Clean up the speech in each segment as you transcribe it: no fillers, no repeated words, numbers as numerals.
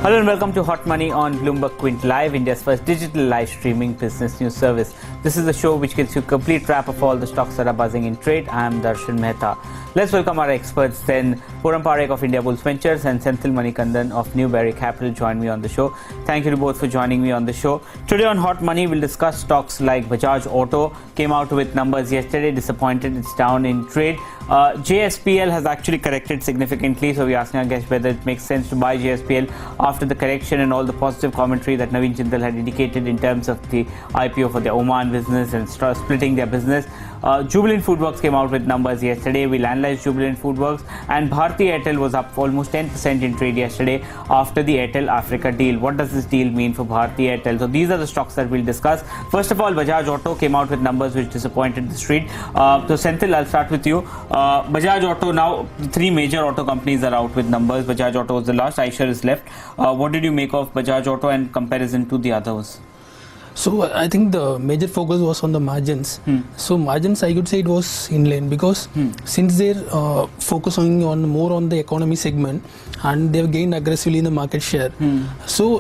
Hello and welcome to Hot Money on Bloomberg Quint Live, India's first digital live streaming business news service. This is the show which gives you a complete wrap of all the stocks that are buzzing in trade. I am Darshan Mehta. Let's welcome our experts then. Foram Parekh of Indiabulls Ventures and Senthil Manikandan of Newberry Capital join me on the show. Thank you to both for joining me on the show. Today on Hot Money, we'll discuss stocks like Bajaj Auto. Came out with numbers yesterday, disappointed, it's down in trade. JSPL has actually corrected significantly, so we're asking our guests whether it makes sense to buy JSPL after the correction and all the positive commentary that Naveen Jindal had indicated in terms of the IPO for their Oman business and splitting their business. Jubilant Foodworks came out with numbers yesterday. We'll analyze Jubilant Foodworks, and Bharti Airtel was up almost 10% in trade yesterday after the Airtel Africa deal. What does this deal mean for Bharti Airtel? So these are the stocks that we'll discuss. First of all, Bajaj Auto came out with numbers which disappointed the street. So Senthil, I'll start with you. Bajaj Auto, now three major auto companies are out with numbers. Bajaj Auto was the last, Eicher is left. What did you make of Bajaj Auto and comparison to the others? So I think the major focus was on the margins. So margins, I could say it was in line because since they're focusing on more on the economy segment and they've gained aggressively in the market share. So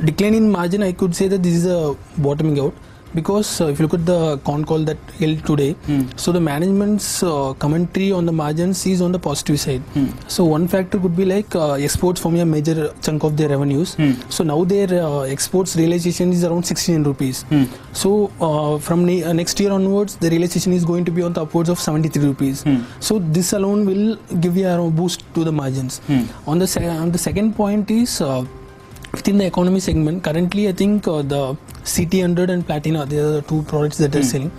decline in margin, I could say that this is a bottoming out. Because if you look at the con call that held today, so the management's commentary on the margins is on the positive side. So one factor could be like exports forming a major chunk of their revenues. So now their exports realization is around 16 rupees. So from next year onwards, the realization is going to be on the upwards of 73 rupees. So this alone will give you a boost to the margins. On the second point is within the economy segment, currently I think the CT100 and Platina, they are the two products that they're selling.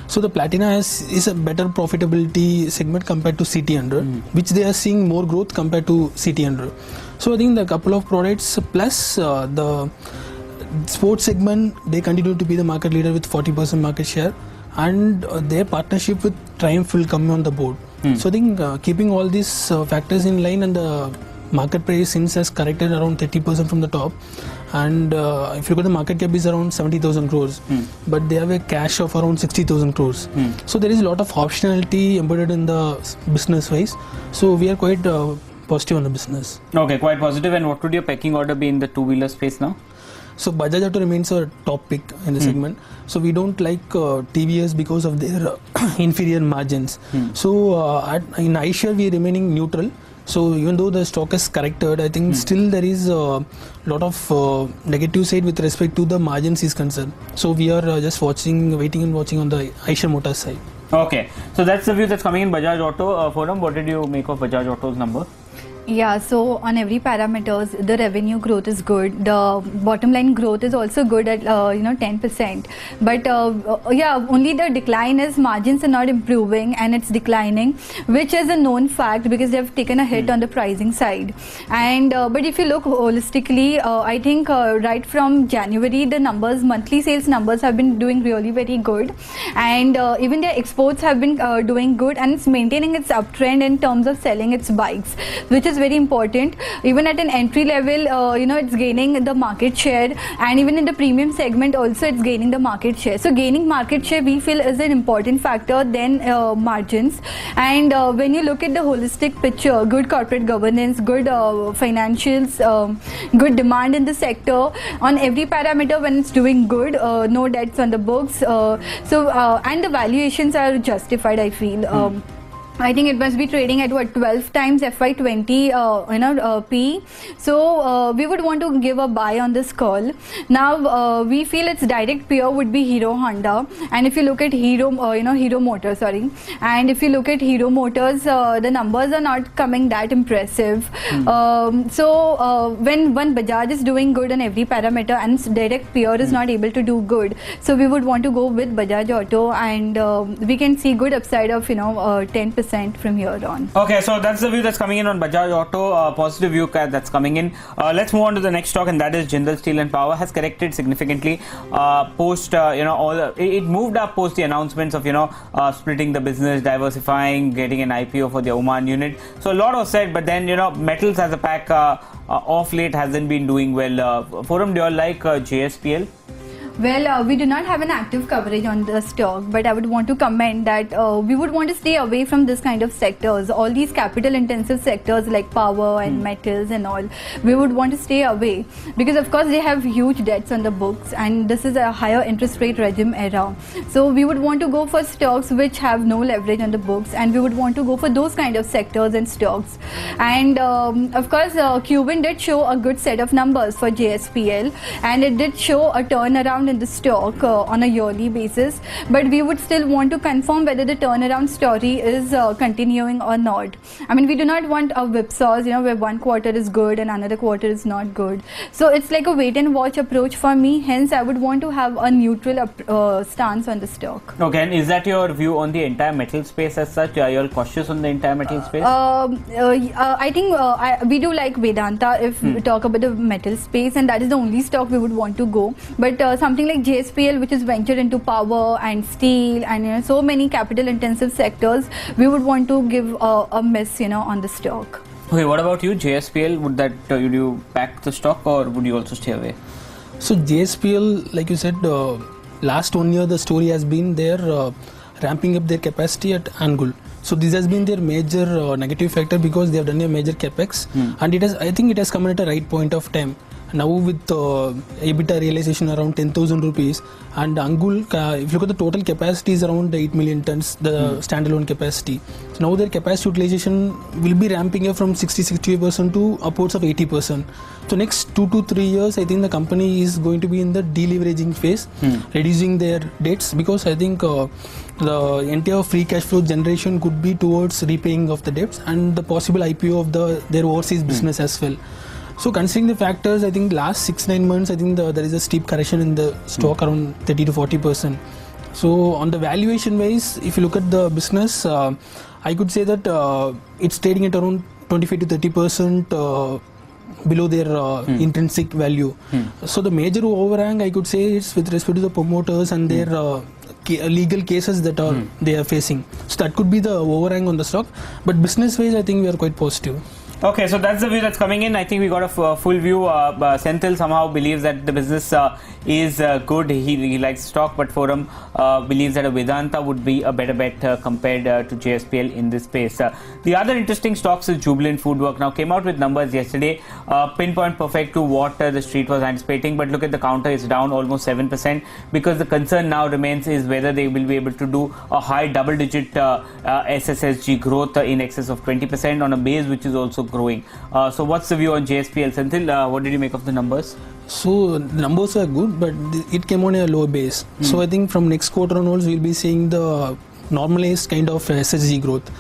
So the Platina is a better profitability segment compared to CT100, which they are seeing more growth compared to CT100. So I think the couple of products plus the sports segment, they continue to be the market leader with 40% market share, and their partnership with Triumph will come on the board. So I think keeping all these factors in line, and the market price since has corrected around 30% from the top, and if you look at the market cap is around 70,000 crores, but they have a cash of around 60,000 crores. So there is a lot of optionality embedded in the business wise. So we are quite positive on the business. Okay, quite positive. And what would your pecking order be in the two-wheeler space now? So Bajaj Auto remains a top pick in the segment. So we don't like TVS because of their inferior margins. So in iShare we are remaining neutral. So even though the stock is corrected, I think still there is a lot of negative side with respect to the margins is concerned. So we are just waiting and watching on the Eicher Motors side. Okay, so that's the view that's coming in Bajaj Auto. Forum, what did you make of Bajaj Auto's number? Yeah, so on every parameters, the revenue growth is good. The bottom line growth is also good at 10%. But yeah, only the decline is margins are not improving and it's declining, which is a known fact because they have taken a hit on the pricing side. And but if you look holistically, I think right from January, the numbers, monthly sales numbers have been doing really very good, and even their exports have been doing good, and it's maintaining its uptrend in terms of selling its bikes, which is very important. Even at an entry level, it's gaining the market share, and even in the premium segment also it's gaining the market share. So gaining market share we feel is an important factor than margins. And when you look at the holistic picture, good corporate governance, good financials, good demand in the sector, on every parameter when it's doing good, no debts on the books, and the valuations are justified, I feel. I think it must be trading at 12 times FY20 P. So we would want to give a buy on this call. Now we feel its direct peer would be Hero Honda, and if you look at Hero Motors, and if you look at Hero Motors, the numbers are not coming that impressive. So when Bajaj is doing good on every parameter and its direct peer is not able to do good, so we would want to go with Bajaj Auto, and we can see good upside of 10% from here on. Okay, so that's the view that's coming in on Bajaj Auto, positive view that's coming in. Let's move on to the next stock, and that is Jindal Steel and Power. Has corrected significantly post it moved up post the announcements of splitting the business, diversifying, getting an IPO for the Oman unit. So a lot was said, but then metals as a pack off late hasn't been doing well. Forum, do you all like JSPL? Well, we do not have an active coverage on the stock, but I would want to comment that we would want to stay away from this kind of sectors. All these capital intensive sectors like power and metals and all, we would want to stay away because of course they have huge debts on the books and this is a higher interest rate regime era. So we would want to go for stocks which have no leverage on the books and we would want to go for those kind of sectors and stocks. And of course, Quint did show a good set of numbers for JSPL and it did show a turnaround in the stock on a yearly basis, but we would still want to confirm whether the turnaround story is continuing or not. I mean, we do not want a whipsaws, where one quarter is good and another quarter is not good. So it's like a wait and watch approach for me. Hence, I would want to have a neutral stance on the stock. Okay, and is that your view on the entire metal space as such? Are you all cautious on the entire metal space? I think we do like Vedanta if we talk about the metal space, and that is the only stock we would want to go. But something like JSPL, which is ventured into power and steel and so many capital intensive sectors, we would want to give a miss on the stock. Okay, what about you, JSPL? Would you back the stock or would you also stay away? So JSPL, like you said, last 1 year the story has been they're ramping up their capacity at Angul. So this has been their major negative factor because they have done a major capex, and I think it has come at a right point of time. Now with EBITDA realization around 10,000 rupees and Angul, if you look at the total capacity is around 8 million tons, the standalone capacity. So now their capacity utilization will be ramping up from 60-65% to upwards of 80%. So next 2 to 3 years, I think the company is going to be in the deleveraging phase, reducing their debts, because I think the entire free cash flow generation could be towards repaying of the debts and the possible IPO of their overseas business as well. So considering the factors, I think last 6-9 months, I think there is a steep correction in the stock around 30 to 40%. So on the valuation wise, if you look at the business, I could say that it's trading at around 25 to 30% below their intrinsic value. So the major overhang, I could say, is with respect to the promoters and their legal cases that they are facing. So that could be the overhang on the stock. But business wise, I think we are quite positive. Okay, so that's the view that's coming in. I think we got a full view. Senthil somehow believes that the business is good. He likes stock, but Foram believes that a Vedanta would be a better bet compared to JSPL in this space. The other interesting stocks is Jubilant Foodwork. Now came out with numbers yesterday, pinpoint perfect to what the street was anticipating. But look at the counter; it's down almost 7% because the concern now remains is whether they will be able to do a high double-digit SSSG growth in excess of 20% on a base which is also growing. So what's the view on JSPL? Senthil, what did you make of the numbers? So the numbers are good, but it came on a low base. So I think from next quarter onwards, we'll be seeing the normalized kind of SSG growth.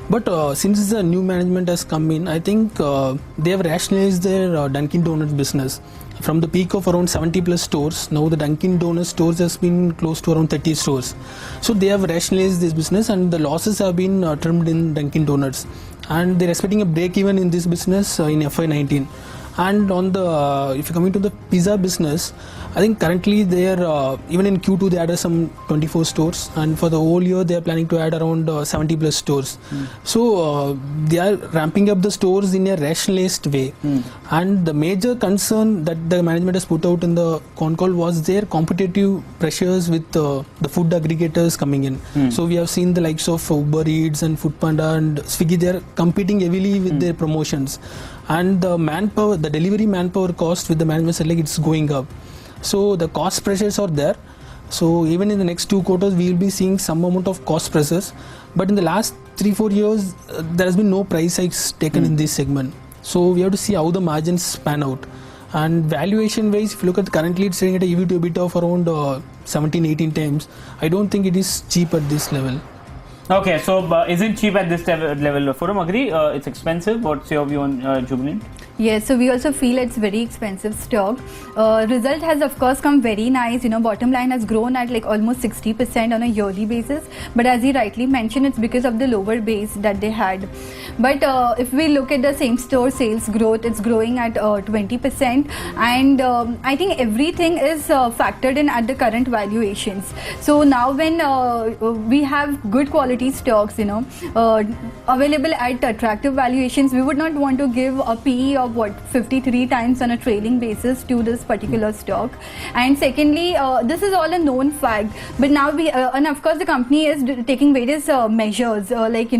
But since the new management has come in, I think they have rationalized their Dunkin' Donuts business. From the peak of around 70 plus stores, now the Dunkin' Donuts stores has been close to around 30 stores. So they have rationalized this business and the losses have been trimmed in Dunkin' Donuts. And they're expecting a break even in this business in FY19. And on the if you're coming to the pizza business, I think currently they are even in Q2 they added some 24 stores, and for the whole year they are planning to add around 70 plus stores. So they are ramping up the stores in a rationalized way. And the major concern that the management has put out in the con call was their competitive pressures with the food aggregators coming in. So we have seen the likes of Uber Eats and Foodpanda and Swiggy, they are competing heavily with their promotions. And the manpower, the delivery manpower cost with the management said like it's going up. So the cost pressures are there. So even in the next 2 quarters, we will be seeing some amount of cost pressures. But in the last 3-4 years, there has been no price hikes taken in this segment. So we have to see how the margins pan out. And valuation wise, if you look at currently it's trading at a EV to EBITDA of around 17-18 times. I don't think it is cheap at this level. Okay, so isn't cheap at this level? Foram, agree? It's expensive. What's your view on Jubilant? Yes, so we also feel it's very expensive stock. Result has of course come very nice. Bottom line has grown at like almost 60% on a yearly basis. But as you rightly mentioned, it's because of the lower base that they had. But if we look at the same store sales growth, it's growing at 20%. And I think everything is factored in at the current valuations. So now when we have good quality stocks, available at attractive valuations, we would not want to give a PE of 53 times on a trailing basis to this particular stock. And secondly, this is all a known fact, but now and of course the company is taking various measures, like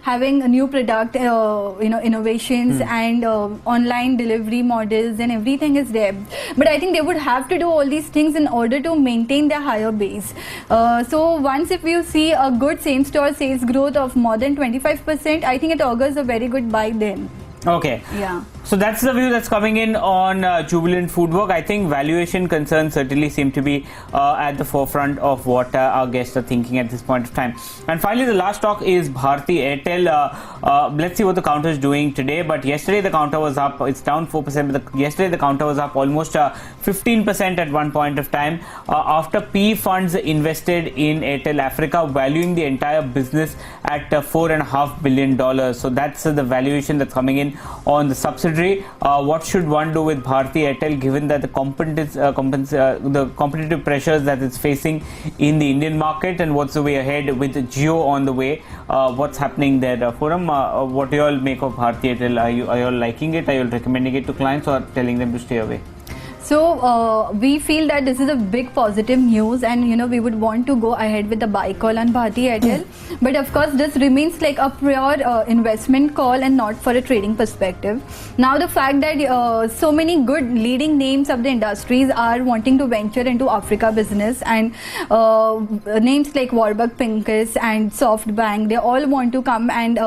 having a new product, innovations and online delivery models, and everything is there. But I think they would have to do all these things in order to maintain their higher base. So once if you see a good same-store sales growth of more than 25%, I think it augurs a very good buy then. Okay. Yeah. So that's the view that's coming in on Jubilant Foodwork. I think valuation concerns certainly seem to be at the forefront of what our guests are thinking at this point of time. And finally, the last stock is Bharti Airtel. Let's see what the counter is doing today. But yesterday the counter was up. It's down 4%. But yesterday the counter was up almost 15% at one point of time after PE funds invested in Airtel Africa, valuing the entire business at $4.5 billion. So that's the valuation that's coming in on the subsidiary. What should one do with Bharti Airtel, given that the competitive pressures that it's facing in the Indian market, and what's the way ahead with Jio on the way? What's happening there? Foram, what do you all make of Bharti Airtel? Are you all liking it? Are you all recommending it to clients or telling them to stay away? So we feel that this is a big positive news, and we would want to go ahead with the buy call on Bharti Airtel. But of course this remains like a pure investment call and not for a trading perspective. Now the fact that so many good leading names of the industries are wanting to venture into Africa business, and names like Warburg Pincus and SoftBank, they all want to come and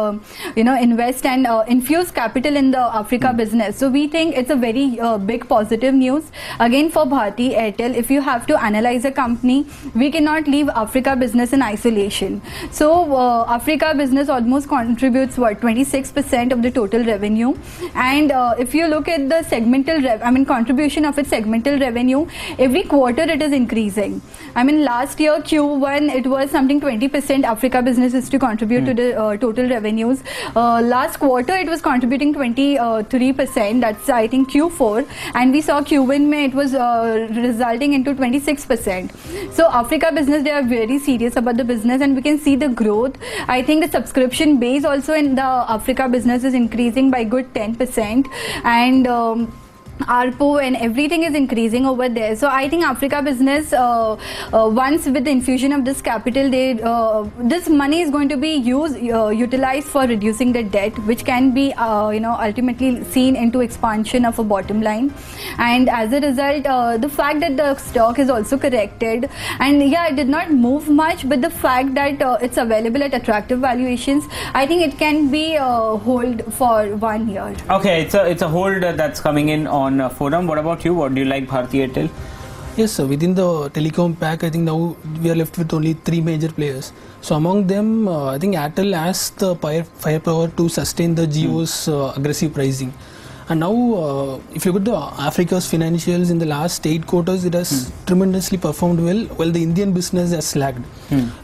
invest and infuse capital in the Africa business. So we think it's a very big positive news. Again, for Bharti Airtel, if you have to analyze a company, we cannot leave Africa business in isolation. So Africa business almost contributes 26% of the total revenue, and if you look at the segmental contribution of its segmental revenue, every quarter it is increasing. Last year Q1 it was something 20% Africa business is to contribute to the total revenues. Last quarter it was contributing 23%. That's I think Q4, and we saw Q1 it was resulting into 26%. So Africa business, they are very serious about the business, and we can see the growth. I think the subscription base also in the Africa business is increasing by good 10%, and ARPU and everything is increasing over there. So I think Africa business, once with the infusion of this capital, this money is going to be utilized for reducing the debt, which can be ultimately seen into expansion of a bottom line. And as a result, the fact that the stock is also corrected, and it did not move much, but the fact that it's available at attractive valuations, I think it can be hold for 1 year. Okay, it's a hold that's coming in on Forum. What about you? What do you like Bharti Airtel? Yes, sir. Within the telecom pack, I think now we are left with only 3 major players. So among them, I think Airtel has the firepower to sustain the Jio's aggressive pricing. And now, if you look at the Africa's financials in the last 8 quarters, it has tremendously performed well, while the Indian business has lagged.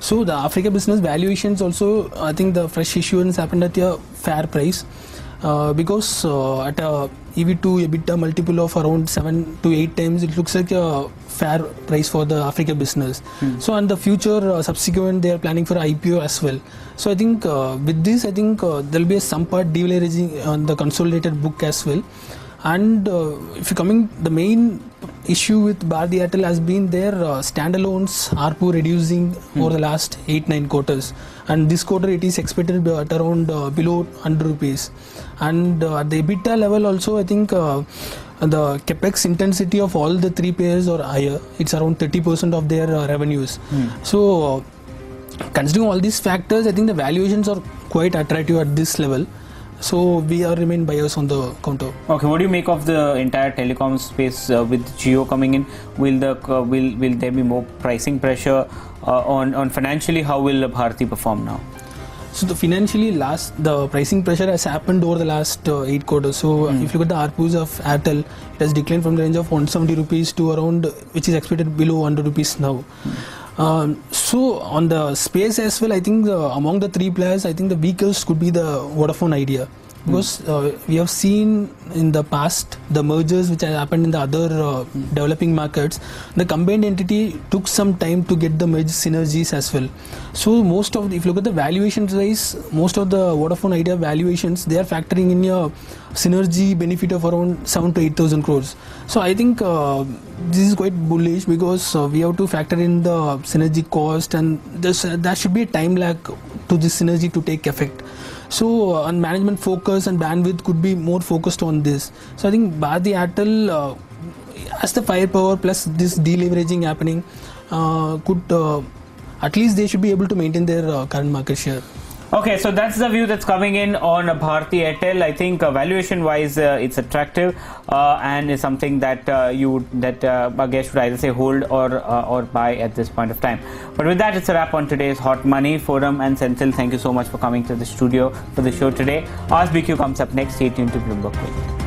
So the Africa business valuations also, I think the fresh issuance happened at a fair price. Because at a EV to EBITDA multiple of around 7 to 8 times, it looks like a fair price for the Africa business. So in the future, subsequent, they are planning for IPO as well. So I think with this, I think there will be some part deleveraging on the consolidated book as well. And if you're coming, the main issue with Bharti Airtel has been their standalones ARPU reducing over the last 8-9 quarters, and this quarter it is expected at around below 100 rupees. And at the EBITDA level also, I think the capex intensity of all the 3 players are higher. It's around 30% of their revenues. So considering all these factors, I think the valuations are quite attractive at this level. So we are remain buyers on the counter. Okay, what do you make of the entire telecom space with Jio coming in? Will there be more pricing pressure on financially? How will Bharti perform now? So the financially the pricing pressure has happened over the last 8 quarters. So if you look at the ARPUs of Airtel, it has declined from the range of 170 rupees to around, which is expected below 100 rupees now. So on the space as well, I think among the 3 players, I think the weakest could be the Vodafone Idea. because we have seen in the past the mergers which have happened in the other developing markets. The combined entity took some time to get the merge synergies as well. So if you look at the valuation wise, most of the Vodafone Idea valuations, they are factoring in a synergy benefit of around 7,000 to 8,000 crores. So I think this is quite bullish because we have to factor in the synergy cost, and there should be a time lag to this synergy to take effect. So on management focus and bandwidth could be more focused on this. So I think Bharti Airtel, as the firepower plus this deleveraging happening, could at least they should be able to maintain their current market share. Okay, so that's the view that's coming in on Bharti Airtel. I think valuation-wise, it's attractive and is something that I guess should either say hold or buy at this point of time. But with that, it's a wrap on today's Hot Money. Foram and Senthil, thank you so much for coming to the studio for the show today. Ask BQ comes up next. Stay tuned to Bloomberg Quint.